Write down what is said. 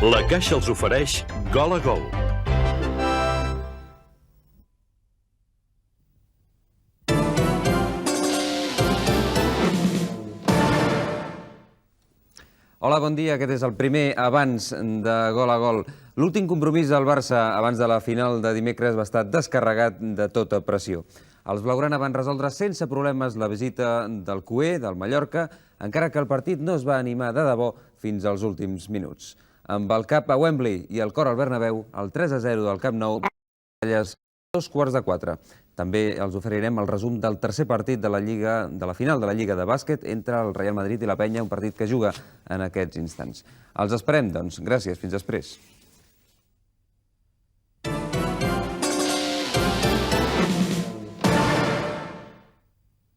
La Caixa els ofereix Gol a Gol. Hola, bon dia. Aquest és el primer abans de Gol a Gol. L'últim compromís del Barça abans de la final de dimecres va estar descarregat de tota pressió. Els blaugrana van resoldre sense problemes la visita del Cué, del Mallorca, encara que el partit no es va animar de debò fins als últims minuts. Amb el cap a Wembley i el cor al Bernabéu, el 3-0 del Camp Nou, 3:15. També els oferirem el resum del tercer partit de la final de la Lliga de bàsquet entre el Real Madrid i la Penya, un partit que juga en aquests instants. Els esperem, doncs. Gràcies. Fins després.